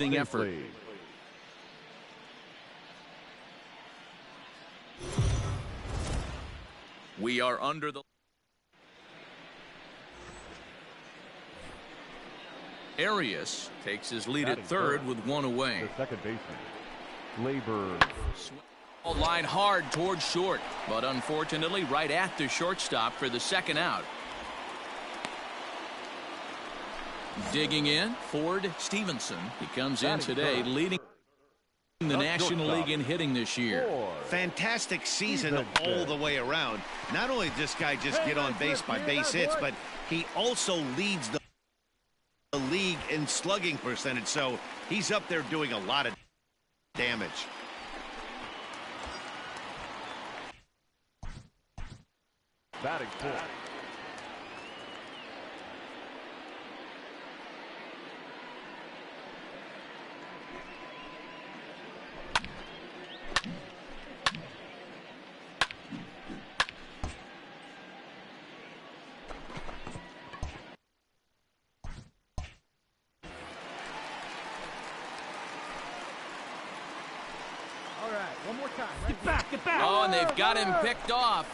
effort. We are under the Arias takes his lead at third with one away. The second baseman, Labor. Line hard towards short, but unfortunately right at the shortstop for the second out. Digging in, Ford Stevenson. He comes in today leading the National League in hitting this year. Fantastic season all the way around. Not only does this guy just get on base by base hits, but he also leads the league in slugging percentage, so he's up there doing a lot of damage. Batting full. Oh, and they've got him picked off.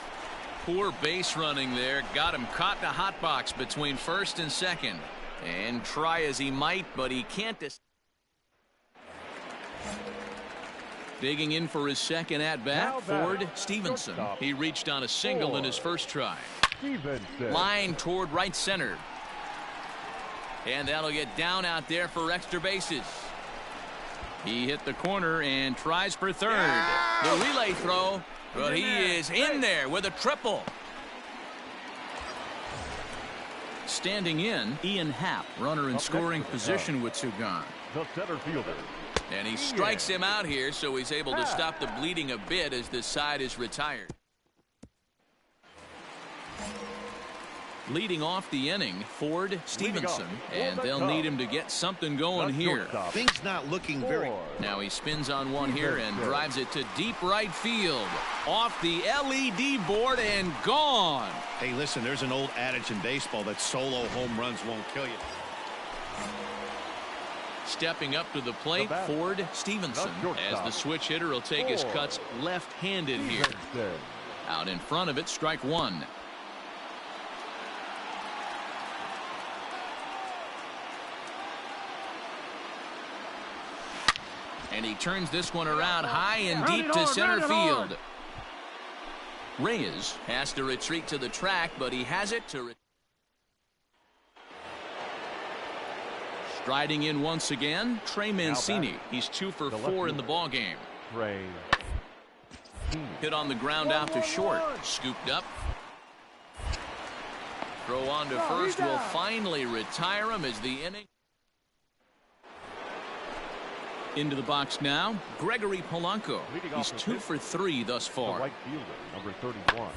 Poor base running there. Got him caught in a hot box between first and second. And try as he might, but he can't. Digging in for his second at-bat, Ford Stevenson. He reached on a single in his first try. Line toward right center. And that'll get down out there for extra bases. He hit the corner and tries for third. The relay throw, but he is in there with a triple. Standing in, Ian Happ, runner in scoring position with two gone. The center fielder. And he strikes him out here, so he's able to stop the bleeding a bit as this side is retired. Leading off the inning, Ford Stevenson, and they'll need him to get something going here. Things not looking very. Now he spins on one here and drives it to deep right field. Off the LED board and gone. Hey, listen, there's an old adage in baseball that solo home runs won't kill you. Stepping up to the plate, Ford Stevenson, as the switch hitter will take his cuts left-handed here. Out in front of it, strike one. And he turns this one around high and deep to center field. Reyes has to retreat to the track, but he has it to striding in once again, Trey Mancini. He's 2 for 4 in the ballgame. Hit on the ground out to short. Scooped up. Throw on to first will finally retire him as the inning. Into the box now, Gregory Polanco. He's 2 for 3 thus far. Right fielder, number 31.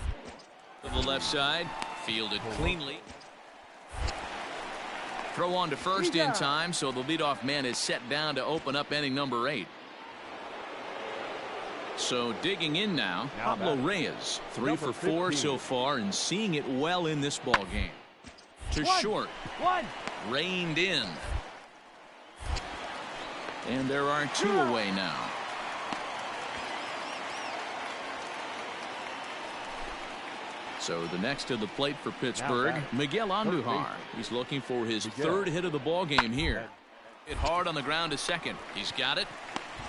To the left side, fielded cleanly. Throw on to first in time, so the leadoff man is set down to open up inning number 8. So digging in now, Pablo Reyes, 3 for 4 so far and seeing it well in this ball game. To short, reined in. And there are 2 away now. So the next to the plate for Pittsburgh, Miguel Andujar. He's looking for his 3rd hit of the ball game here. Hit hard on the ground to second. He's got it.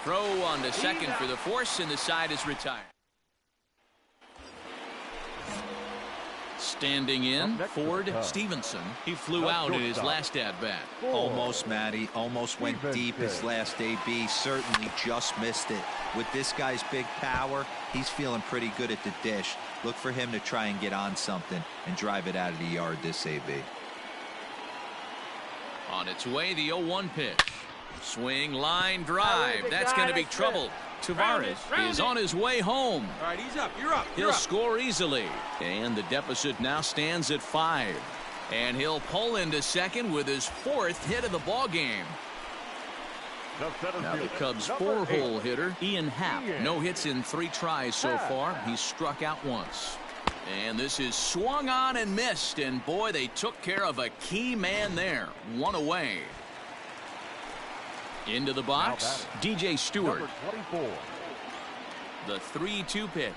Throw on to second for the force, and the side is retired. Standing in, Ford Stevenson. He flew out in his last at-bat. Almost, Matty. Almost went deep his last AB. Certainly just missed it. With this guy's big power, he's feeling pretty good at the dish. Look for him to try and get on something and drive it out of the yard this AB. On its way, the 0-1 pitch. Swing, line, drive. That's going to be trouble. Tavares is on his way home. All right, he's up. You're up. He'll score easily. And the deficit now stands at 5. And he'll pull into second with his 4th hit of the ball game. Now the Cubs' 4-hole hitter, Ian Happ. No hits in 3 tries so far. He's struck out once. And this is swung on and missed. And boy, they took care of a key man there. 1 away. Into the box, DJ Stewart. Number 24. The 3-2 pitch.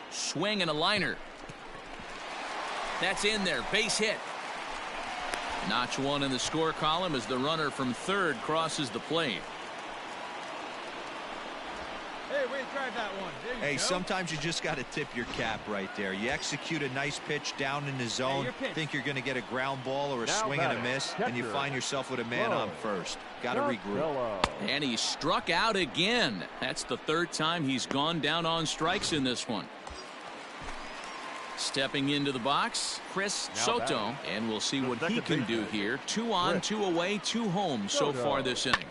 Swing and a liner. That's in there. Base hit. Notch one in the score column as the runner from third crosses the plate. Hey, way to drive that one. Hey, sometimes you just got to tip your cap right there. You execute a nice pitch down in the zone, think you're going to get a ground ball or a swing and a miss, and you find yourself with a man on first. Got to regroup. And he struck out again. That's the third time he's gone down on strikes in this one. Stepping into the box, Chris Soto, and we'll see what he can do here. 2 on, 2 away, 2 home so far this inning.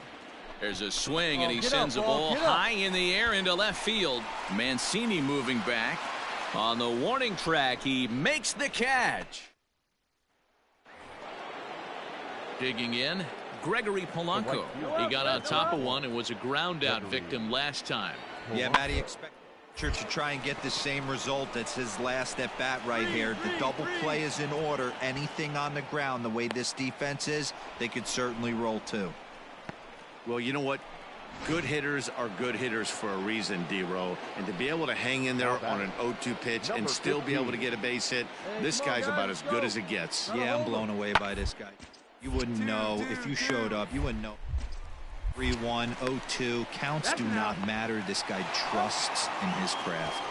There's a swing, and he sends a ball high in the air into left field. Mancini moving back. On the warning track, he makes the catch. Digging in, Gregory Polanco. He got on top of one and was a ground out victim last time. Yeah, Matty, expect to try and get the same result. That's his last at bat right here. The double play is in order. Anything on the ground, the way this defense is, they could certainly roll too. Well, you know what? Good hitters are good hitters for a reason, D-Row. And to be able to hang in there on an 0-2 pitch and still be able to get a base hit, this guy's about as good as it gets. Yeah, I'm blown away by this guy. You wouldn't know if you showed up. You wouldn't know. 3-1, 0-2. Counts do not matter. This guy trusts in his craft.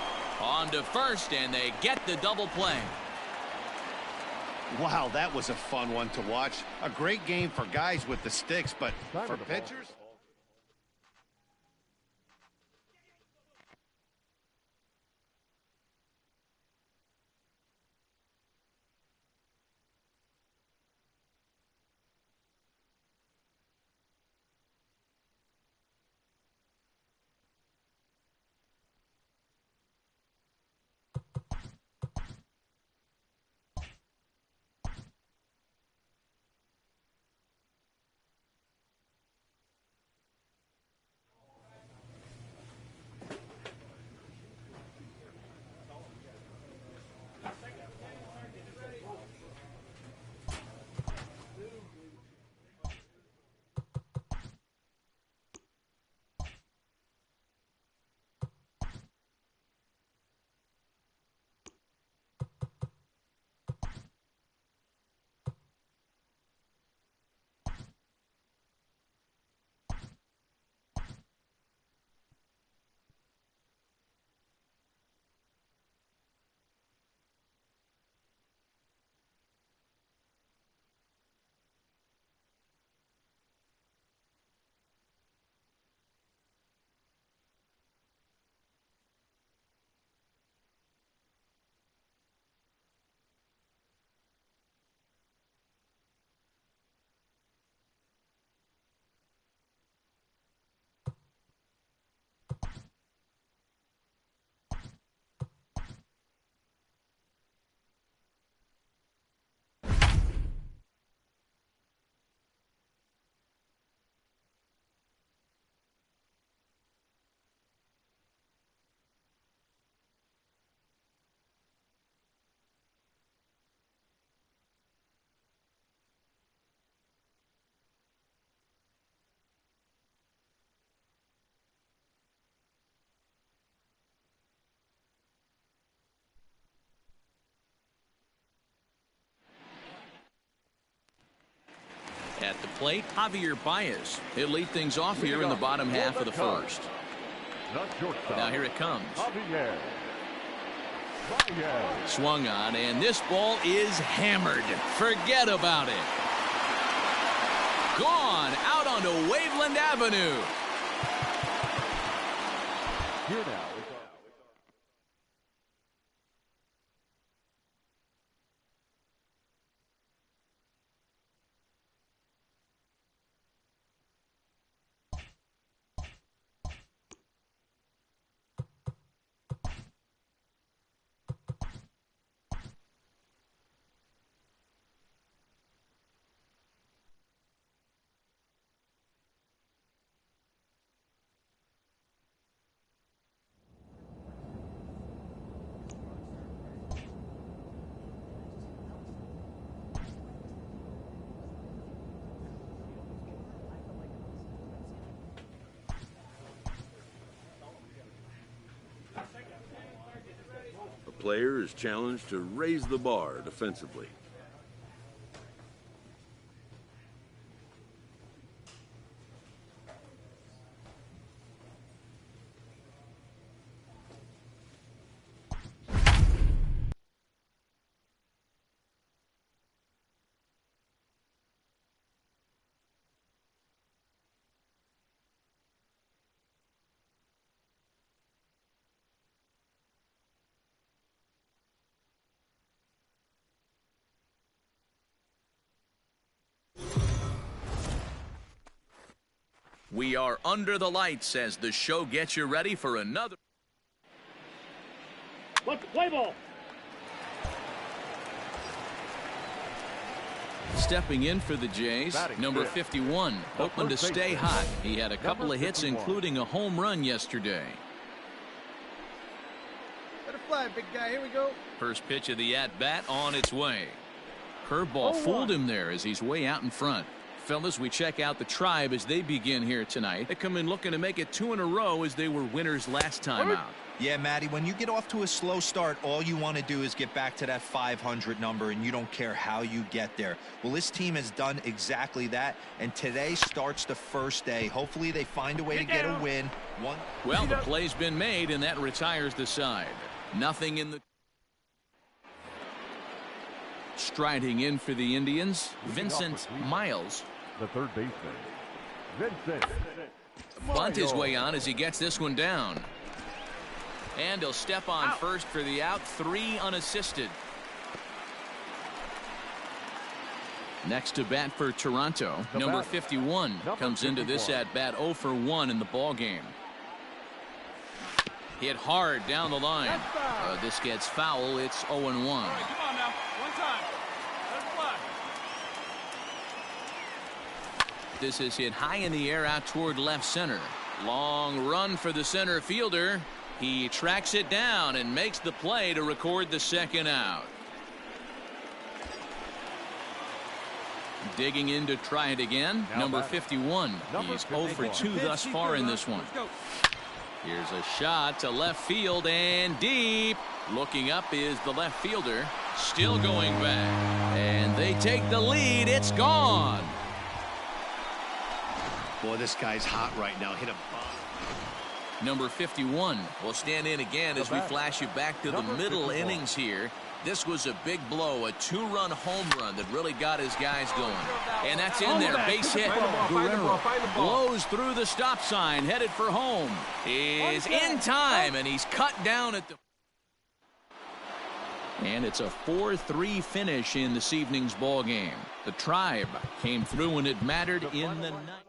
On to first, and they get the double play. Wow, that was a fun one to watch. A great game for guys with the sticks, but for pitchers? At the plate, Javier Baez. He'll lead things off here in the bottom half of the first. Now here it comes. Swung on, and this ball is hammered. Forget about it. Gone out onto Waveland Avenue. Here now. player is challenged to raise the bar defensively. We are under the lights as the show gets you ready for another. Let's play ball. Stepping in for the Jays, number 51, hoping to stay hot. He had a couple of hits, including a home run yesterday. Better fly, big guy. Here we go. First pitch of the at-bat on its way. Curveball fooled him there as he's way out in front. Fellas, we check out the Tribe as they begin here tonight. They come in looking to make it 2 in a row as they were winners last time out. Yeah, Matty, when you get off to a slow start, all you want to do is get back to that 500 number, and you don't care how you get there. Well, this team has done exactly that, and today starts the first day. Hopefully they find a way to get a win. Well, the play's been made, and that retires the side. Nothing in the... Striding in for the Indians, Vincent Miles. The third baseman, Vincent. Bunt his way on as he gets this one down. And he'll step on first for the out, 3 unassisted. Next to bat for Toronto, number 51 comes into this at bat 0 for 1 in the ball game. Hit hard down the line. This gets foul. It's 0 and 1. All right, come on now. One time. Let it fly. This is hit high in the air out toward left center. Long run for the center fielder. He tracks it down and makes the play to record the second out. Digging in to try it again, number 51. He's 0 for 2 thus far in this one. Here's a shot to left field and deep. Looking up is the left fielder. Still going back. And they take the lead. It's gone. Boy, this guy's hot right now. Hit a bomb. Number 51 will stand in again as we flash you back to the middle innings here. This was a big blow, a 2-run home run that really got his guys going. And that's in there, base hit. Guerrero blows through the stop sign, headed for home. Is in time, and he's cut down at the... And it's a 4-3 finish in this evening's ball game. The Tribe came through when it mattered in the night.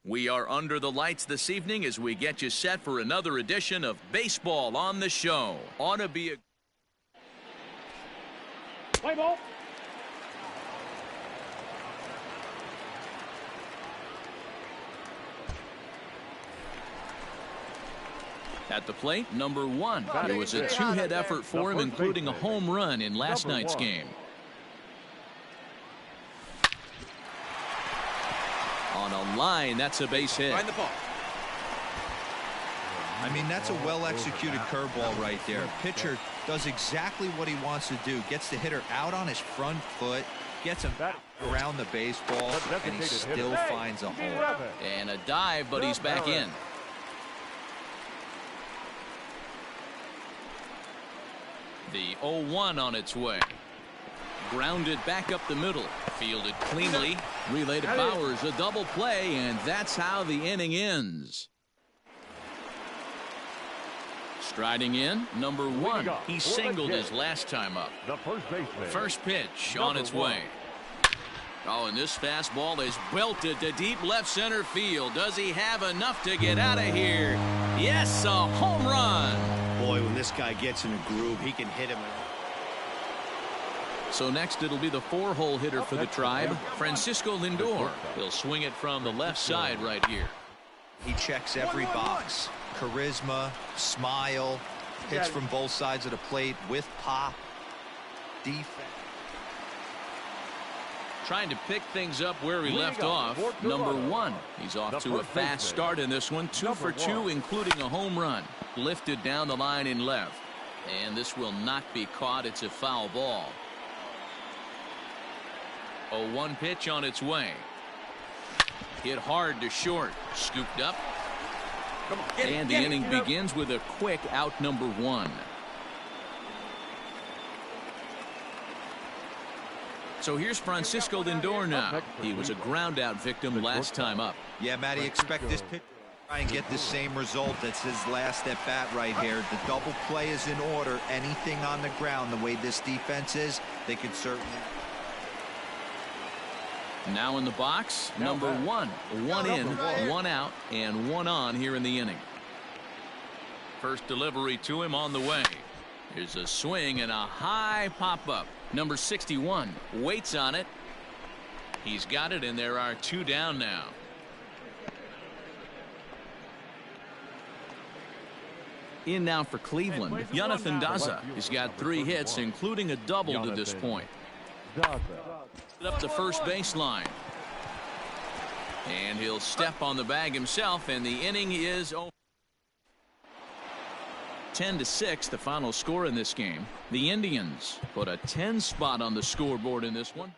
We are under the lights this evening as we get you set for another edition of Baseball on the Show. Ought to be a... Play ball. At the plate, number 1. It was a 2-hit effort for him, including a home run in last night's game. On a line, that's a base hit. Find the ball. I mean, that's a well-executed curveball right there. Pitcher does exactly what he wants to do. Gets the hitter out on his front foot, gets him around the baseball, and he still finds a hole. And a dive, but he's back in. The 0-1 on its way. Grounded back up the middle. Fielded cleanly. Relay to Bowers. A double play, and that's how the inning ends. Striding in, number 1. He singled his last time up. The first baseman. First pitch on its way. Oh, and this fastball is belted to deep left center field. Does he have enough to get out of here? Yes, a home run. Boy, when this guy gets in a groove, he can hit him. So next it'll be the 4-hole hitter for the Tribe, Francisco Lindor. He'll swing it from the left side right here. He checks every box. Charisma, smile, hits from both sides of the plate with pop, defense. Trying to pick things up where he left off. Number 1. He's off to a fast start in this one. 2 for 2, including a home run. Lifted down the line in left. And this will not be caught. It's a foul ball. A 1 pitch on its way. Hit hard to short. Scooped up. And the inning begins with a quick out, number 1. So here's Francisco Lindor now. He was a ground out victim last time up. Yeah, Matty, expect this pitch to try and get the same result. That's his last at bat right here. The double play is in order. Anything on the ground, the way this defense is, they could certainly. Now in the box, number 1. 1 in, 1 out, and 1 on here in the inning. First delivery to him on the way. Here's a swing and a high pop-up. Number 61 waits on it. He's got it, and there are 2 down now. In now for Cleveland, Jonathan Daza. He's got 3 hits, including a double to this point. Up the first baseline. And he'll step on the bag himself, and the inning is over. 10-6, the final score in this game. The Indians put a 10 spot on the scoreboard in this one.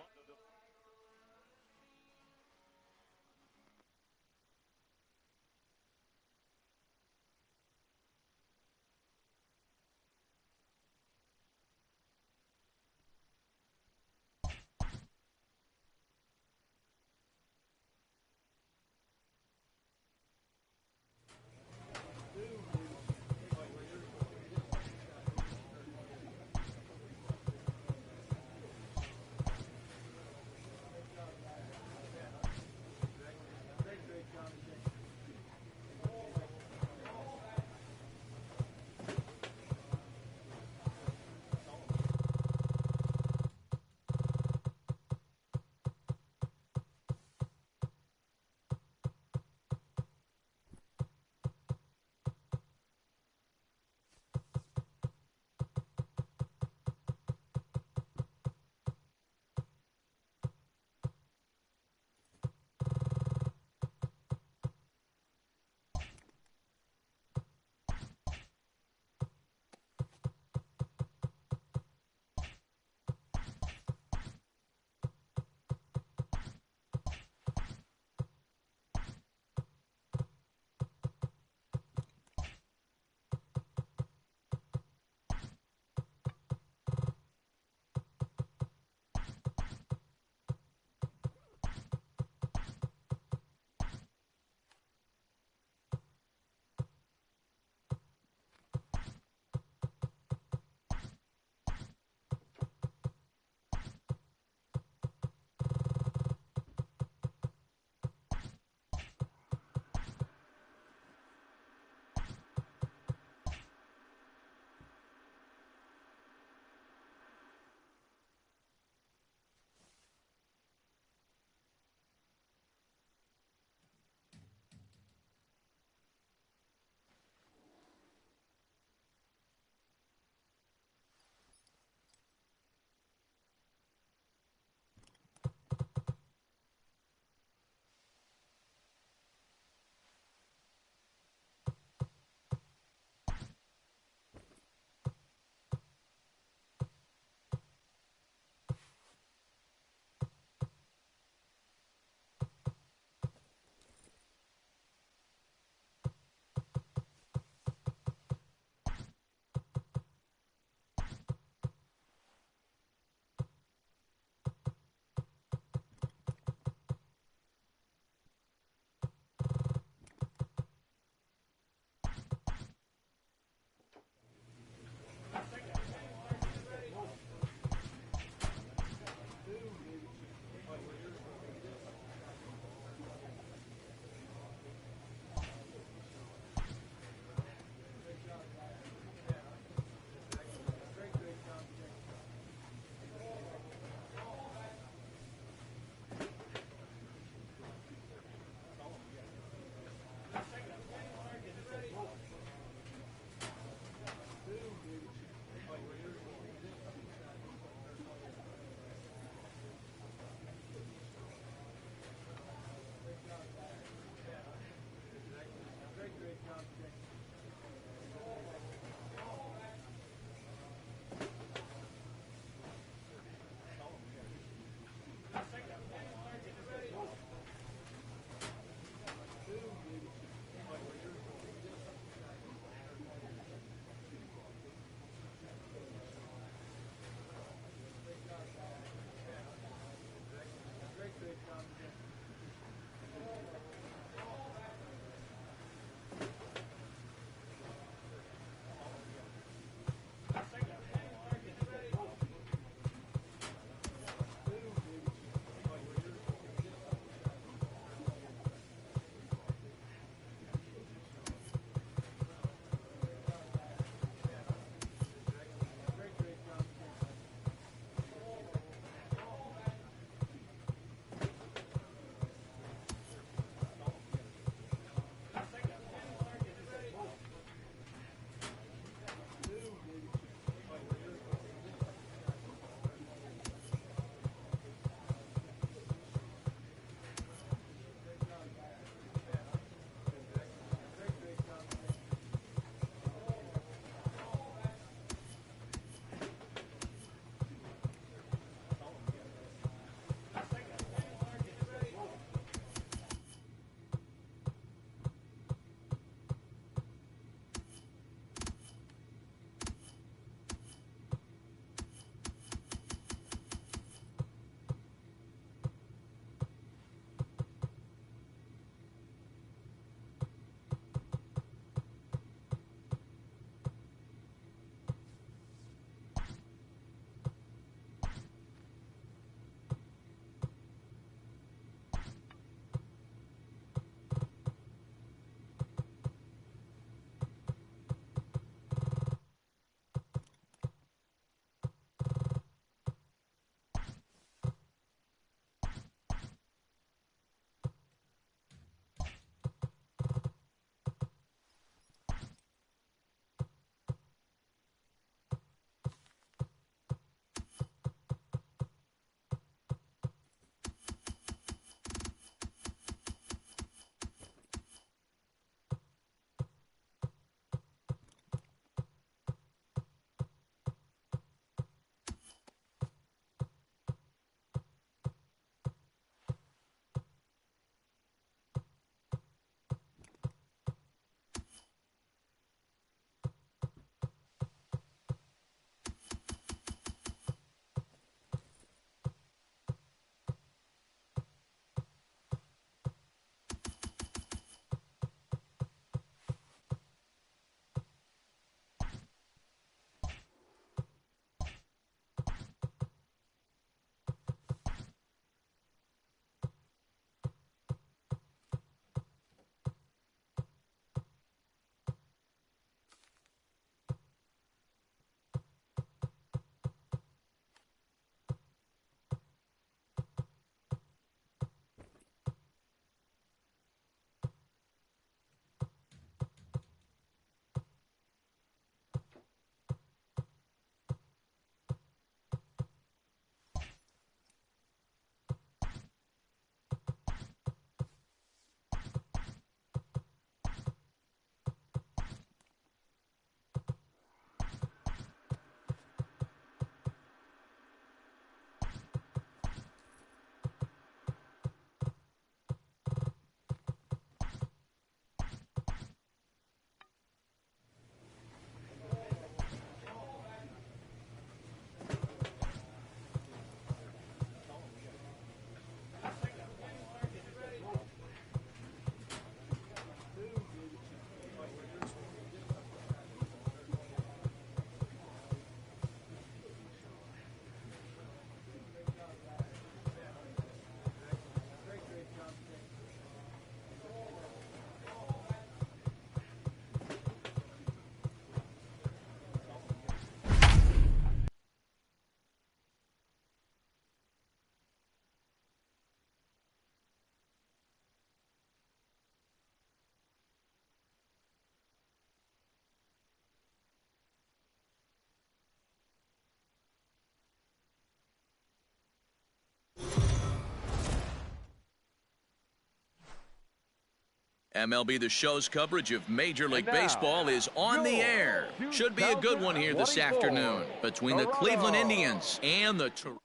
MLB The Show's coverage of Major League Baseball is on the air. Should be a good one here this afternoon between the Cleveland Indians and the Toronto.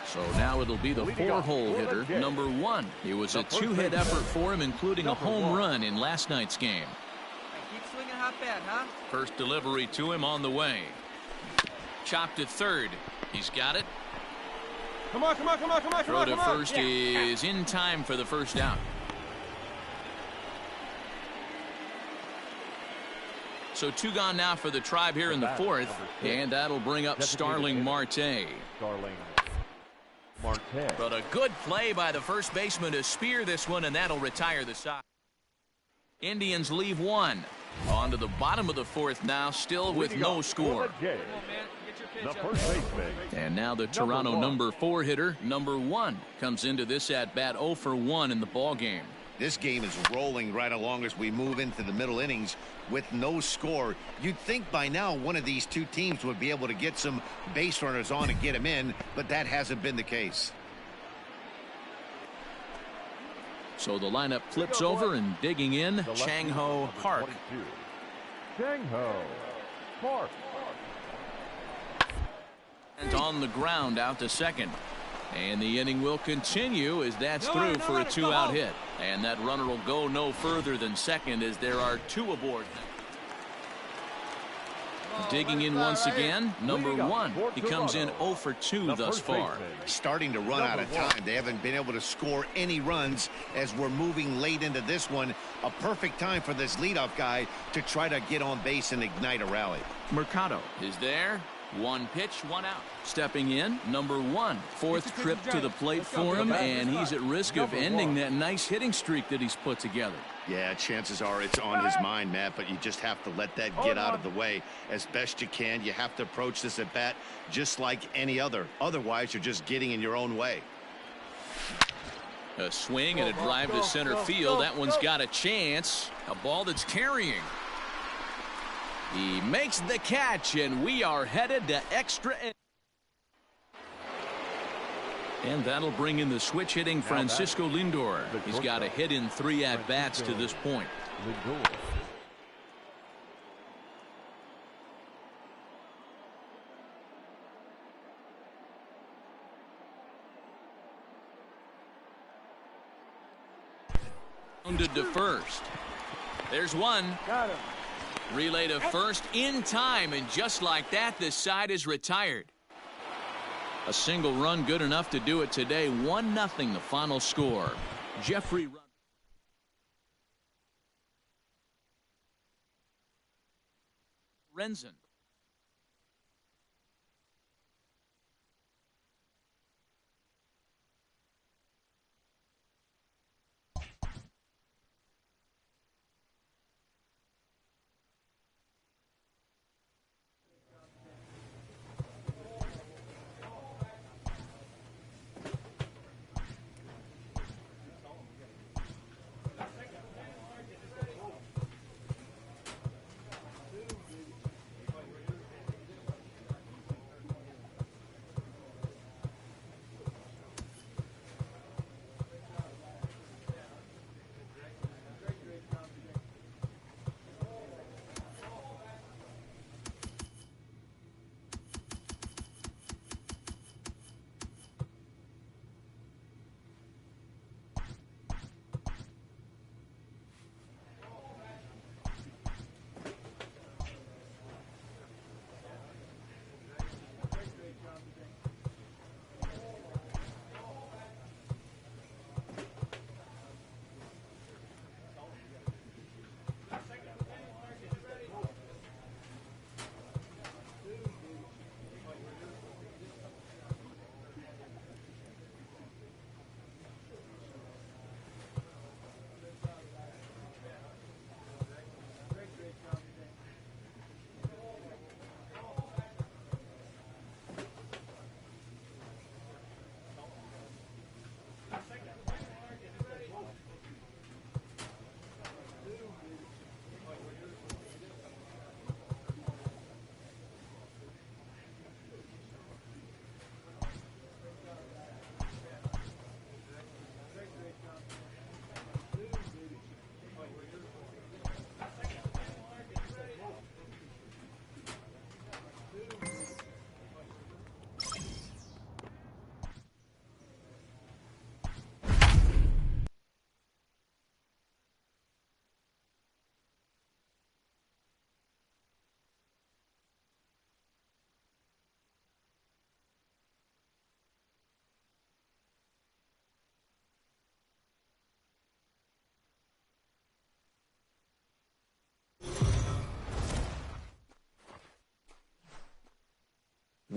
So now it'll be the four-hole hitter, number 1. It was a 2-hit effort for him, including a home run in last night's game. Keep swinging hot bat, huh? First delivery to him on the way. Chopped to third. He's got it. Come on, come on, come on, come on, Throw to first is in time for the first out. So 2 gone now for the Tribe here in the 4th, and that'll bring up Starling Marte. But a good play by the first baseman to spear this one, and that'll retire the side. Indians leave 1. On to the bottom of the 4th now, still with no score. The first baseman. And now the Toronto number 4 hitter, number 1, comes into this at-bat 0 for 1 in the ball game. This game is rolling right along as we move into the middle innings with no score. You'd think by now one of these two teams would be able to get some base runners on and get them in, but that hasn't been the case. So the lineup flips over, and digging in, Chang-Ho Park. Chang-Ho Park. And on the ground out to second. And the inning will continue as that's through for a 2-out hit. And that runner will go no further than second as there are 2 aboard. Digging in once again, number 1. He comes in 0 for 2 thus far. Starting to run out of time. They haven't been able to score any runs as we're moving late into this one. A perfect time for this leadoff guy to try to get on base and ignite a rally. Mercado is there. 1 pitch, 1 out. Stepping in, number 1. 4th trip to the plate for him, and he's at risk of ending that nice hitting streak that he's put together. Yeah, chances are it's on his mind, Matt, but you just have to let that get out of the way as best you can. You have to approach this at bat just like any other. Otherwise, you're just getting in your own way. A swing and a drive to center field. That one's got a chance. A ball that's carrying. He makes the catch, and we are headed to extra. And that'll bring in the switch hitting Francisco Lindor. He's got a hit in 3 at-bats to this point. Wounded to first. There's one. Got him. Relay to first in time, and just like that, this side is retired. A single run good enough to do it today. 1-0 the final score. Jeffrey Renzen.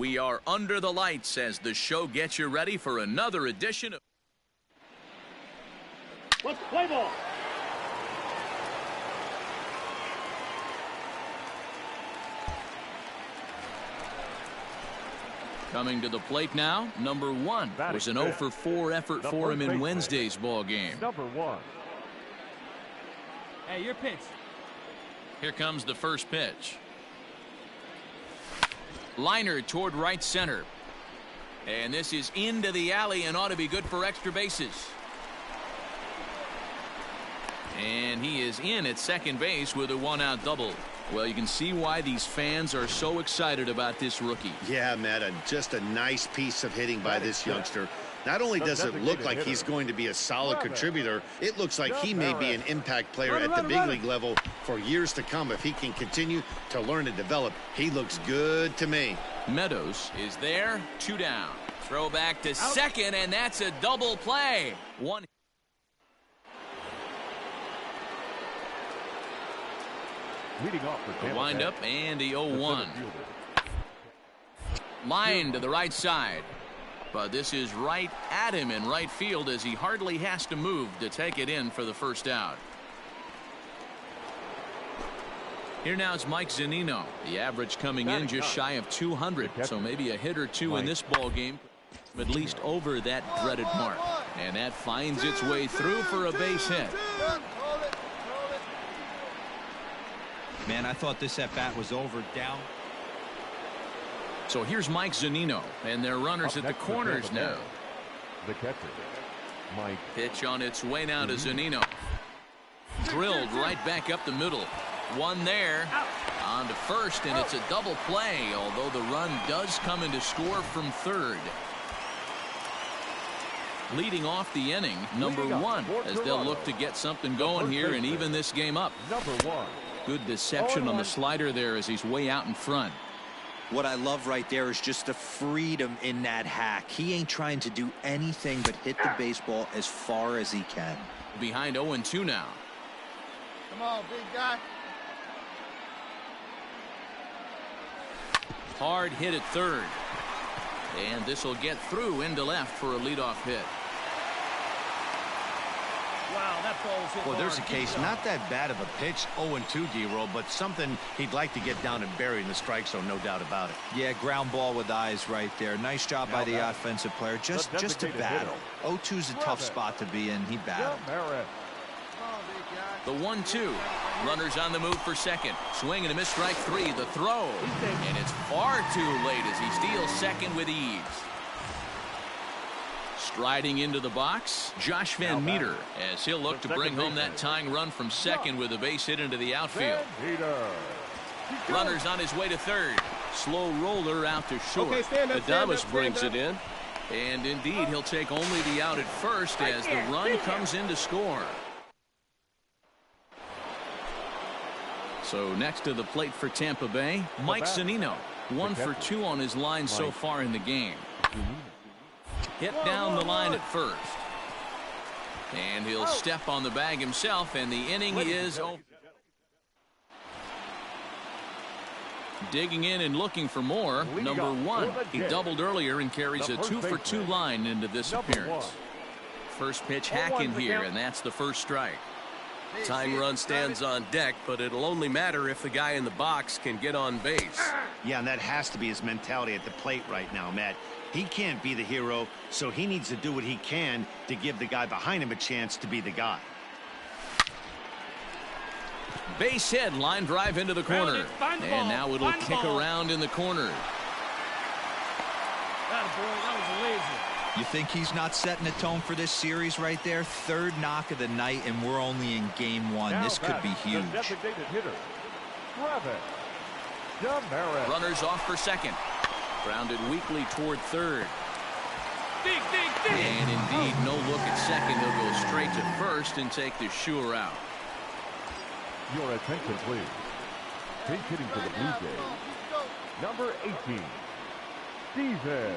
We are under the lights as the show gets you ready for another edition of... Let's play ball. Coming to the plate now, number 1. It was an 0 for 4 effort for him in Wednesday's ball game. Number 1. Hey, your pitch. Here comes the first pitch. Liner toward right center. And this is into the alley and ought to be good for extra bases. And he is in at second base with a 1-out double. Well, you can see why these fans are so excited about this rookie. Yeah, Matt, just a nice piece of hitting by this youngster. Not only does it look like he's going to be a solid contributor, it looks like he may be an impact player at the big league level for years to come if he can continue to learn and develop. He looks good to me. Meadows is there, 2 down. Throw back to second, and that's a double play. One. Leading off for Tampa Wind Bay. up and the 0-1. Line to the right side. But this is right at him in right field as he hardly has to move to take it in for the first out. Here now is Mike Zunino. The average coming in just shy of 200. So maybe a hit or two in this ball game, at least over that dreaded mark. And that finds its way through for a base hit. Man, I thought this at bat was over. Down. So here's Mike Zunino, and their runners at the corners now. The catcher, Mike. Pitch on its way now to Zunino. Drilled right back up the middle. One there. On to first, and it's a double play, although the run does come in to score from third. Leading off the inning, number 1, as they'll look to get something going here and even this game up. Number 1. Good deception on the slider there as he's way out in front. What I love right there is just the freedom in that hack. He ain't trying to do anything but hit the baseball as far as he can. Behind 0-2 now. Come on, big guy. Hard hit at third. And this will get through into left for a leadoff hit. Wow, that ball's hit Well, there's a hard. case, not that bad of a pitch, 0-2, D-Roll, but something he'd like to get down and bury in the strike zone, no doubt about it. Yeah, ground ball with eyes right there. Nice job by the offensive player. Just to battle. 0-2's a tough spot to be in. He battled. The 1-2. Runners on the move for second. Swing and a miss, strike 3. The throw. And it's far too late as he steals second with ease. Striding into the box, Josh Van Meter, as he'll look to bring home that tying run from second with a base hit into the outfield. Runners on his way to third. Slow roller out to short. Okay, stand up, Adames stand brings up. it in. And indeed, he'll take only the out at first as the run comes in to score. So next to the plate for Tampa Bay, Mike Zunino. 1 for 2 on his line so far in the game. Hit down the line at first. And he'll step on the bag himself, and the inning is over. Digging in and looking for more, number 1. He doubled earlier and carries a 2 for 2 line into this appearance. First pitch hacking here, and that's the first strike. Tying run stands on deck, but it'll only matter if the guy in the box can get on base. Yeah, and that has to be his mentality at the plate right now, Matt. He can't be the hero, so he needs to do what he can to give the guy behind him a chance to be the guy. Base hit, line drive into the corner. And now it'll kick around in the corner. That was lazy. You think he's not setting the tone for this series right there? Third knock of the night, and we're only in game 1. This could be huge. Runners off for second. Grounded weakly toward third. Dig, dig, dig. And indeed, no look at second. He'll go straight to first and take the sure out. Your attention, please. Pinch hitting for the Blue Jays. Number 18, Steven.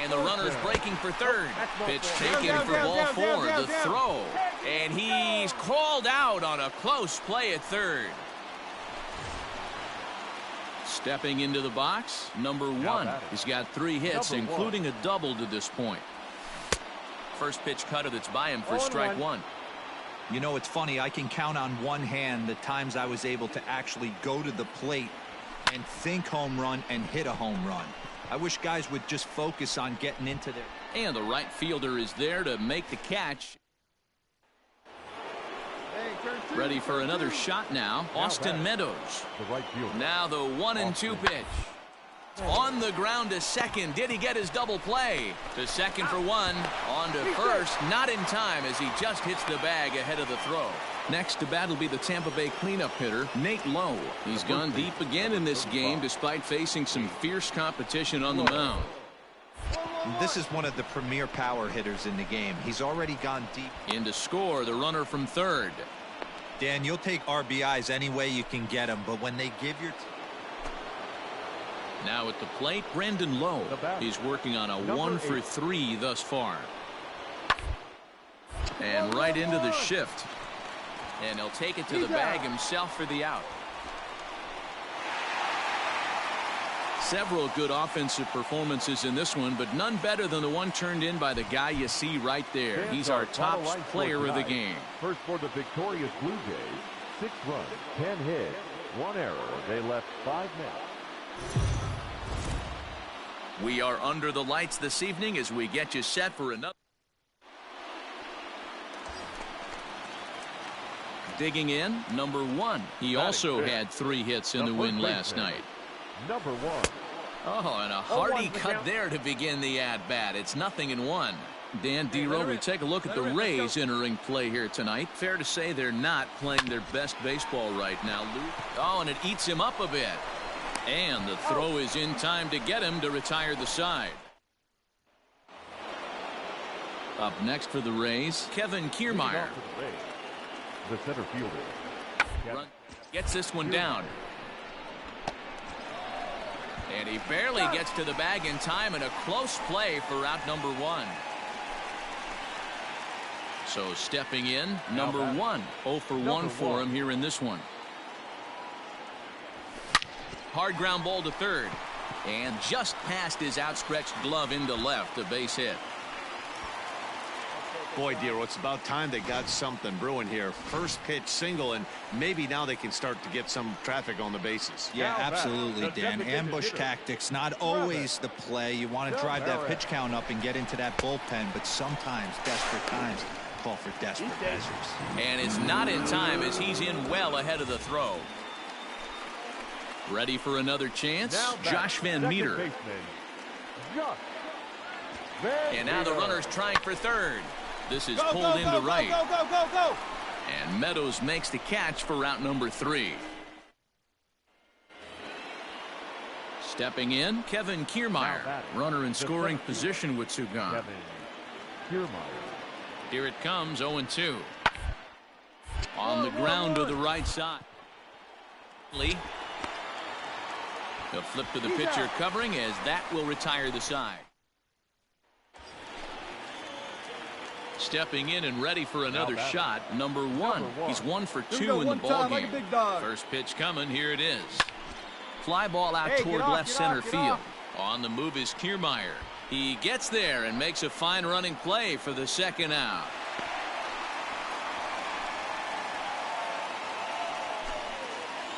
And the runner's breaking for third. Pitch taken for ball 4. The throw. And he's called out on a close play at third. Stepping into the box, number 1. He's got 3 hits, including a double to this point. First pitch cutter that's by him for strike 1. You know, it's funny. I can count on one hand the times I was able to actually go to the plate and think home run and hit a home run. I wish guys would just focus on getting into there. And the right fielder is there to make the catch. Ready for another shot now. Austin Meadows. The right fielder. Now the 1-2 pitch. On the ground to second. Did he get his double play? To second for 1. On to first. Not in time as he just hits the bag ahead of the throw. Next to bat will be the Tampa Bay cleanup hitter, Nate Lowe. He's gone deep again in this game despite facing some fierce competition on the mound. This is one of the premier power hitters in the game. He's already gone deep. In to score, the runner from third. Dan, you'll take RBIs any way you can get them, but when they give your... Now at the plate, Brandon Lowe. He's working on a 1 for 3 thus far. And right into the shift. And he'll take it to the bag himself for the out. Several good offensive performances in this one, but none better than the one turned in by the guy you see right there. He's our top player of the game. First for the victorious Blue Jays, 6 runs, 10 hits, 1 error. They left 5 men. We are under the lights this evening as we get you set for another. Digging in, number 1. He also had 3 hits in the win last night. Number 1. Oh, and a hearty cut there to begin the at-bat. It's 0-1. Dan Dero, we take a look at the Rays entering play here tonight. Fair to say they're not playing their best baseball right now, Luke. Oh, and it eats him up a bit. And the throw is in time to get him to retire the side. Up next for the Rays, Kevin Kiermaier. The center fielder. Gets this one down. And he barely gets to the bag in time, and a close play for out number 1. So stepping in, number 1. 0 for 1 for him here in this one. Hard ground ball to third. And just past his outstretched glove into left, a base hit. Boy, Dero, it's about time they got something brewing here. First pitch single, and maybe now they can start to get some traffic on the bases. Yeah, absolutely, Dan. Ambush tactics, not always the play. You want to drive that pitch count up and get into that bullpen, but sometimes desperate times call for desperate measures. And it's not in time as he's in well ahead of the throw. Ready for another chance? Josh Van Meter. And now the runner's trying for third. This is pulled into right. Go. And Meadows makes the catch for route number 3. Stepping in, Kevin Kiermaier. Runner in scoring position with 2 gone. Here it comes, 0-2. On the ground to the right side. Lee. The flip to the pitcher covering as that will retire the side. Stepping in and ready for another shot, number 1. He's 1 for 2 in the ballgame. First pitch coming, here it is. Fly ball out toward left center field. On the move is Kiermaier. He gets there and makes a fine running play for the second out.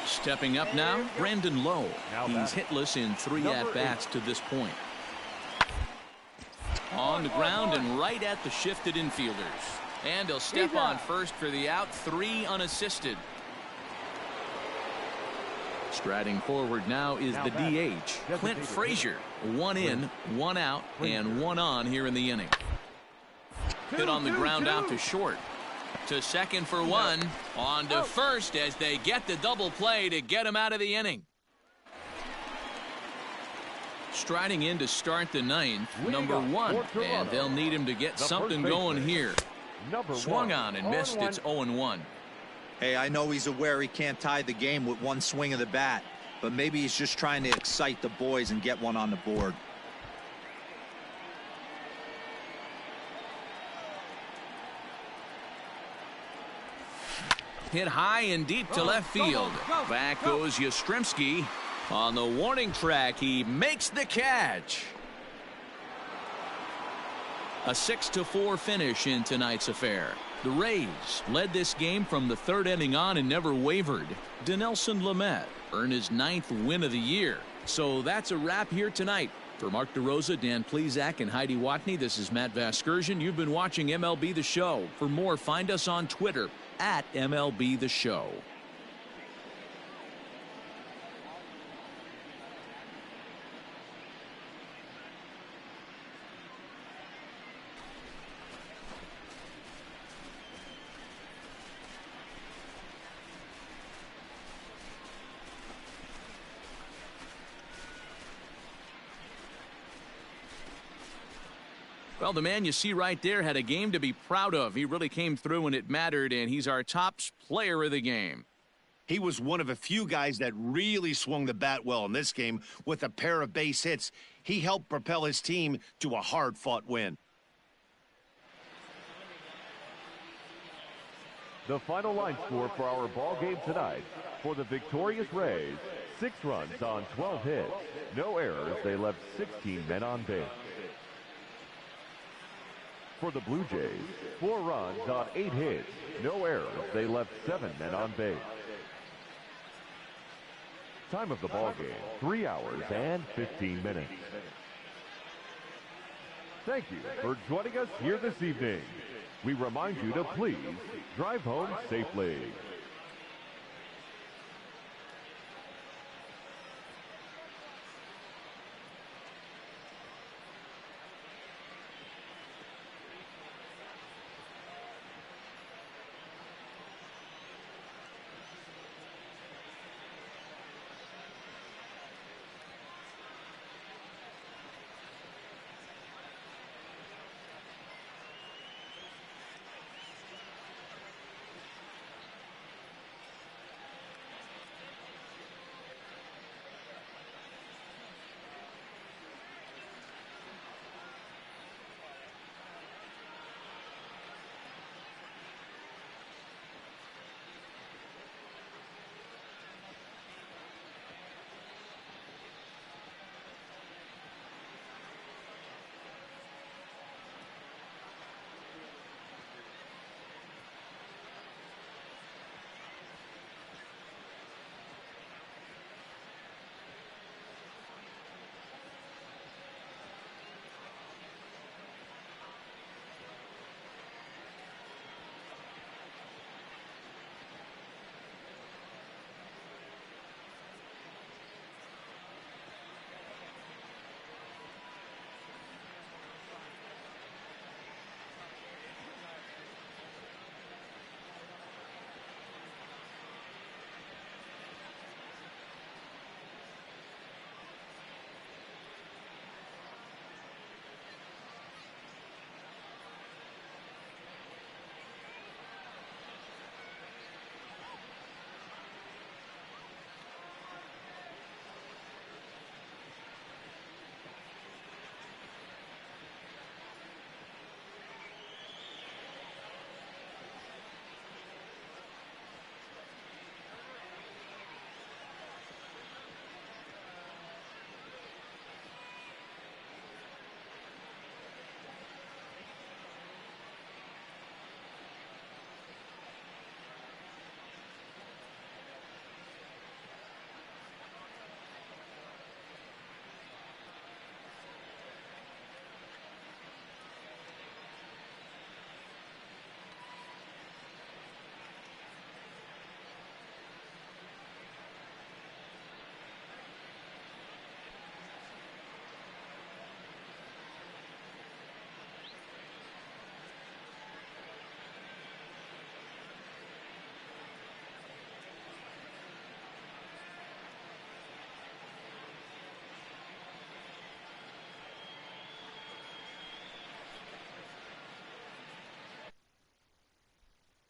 Stepping up now, Brandon Lowe. He's hitless in 3 at-bats to this point. On the ground and right at the shifted infielders. And he'll step on first for the out, 3 unassisted. Striding forward now is the DH, Clint Frazier. 1 in, 1 out, and 1 on here in the inning. Hit on the ground out to short. To second for 1. On to first as they get the double play to get him out of the inning. Striding in to start the 9th, number 1, and they'll need him to get something going here. Swung on and missed. It's 0-1. Hey, I know he's aware he can't tie the game with 1 swing of the bat, but maybe he's just trying to excite the boys and get one on the board. Hit high and deep to left field. Back goes Yastrzemski. On the warning track, he makes the catch. A 6-4 finish in tonight's affair. The Rays led this game from the third inning on and never wavered. Dinelson Lamet earned his 9th win of the year. So that's a wrap here tonight. For Mark DeRosa, Dan Plesac, and Heidi Watney, this is Matt Vasgersian. You've been watching MLB The Show. For more, find us on Twitter at MLB The Show. Well, the man you see right there had a game to be proud of. He really came through when it mattered, and he's our top player of the game. He was one of a few guys that really swung the bat well in this game with a pair of base hits. He helped propel his team to a hard-fought win. The final line score for our ball game tonight. For the victorious Rays, 6 runs on 12 hits. No errors. They left 16 men on base. For the Blue Jays, 4 runs on 8 hits. No errors. They left 7 men on base. Time of the ball game, 3 hours and 15 minutes. Thank you for joining us here this evening. We remind you to please drive home safely.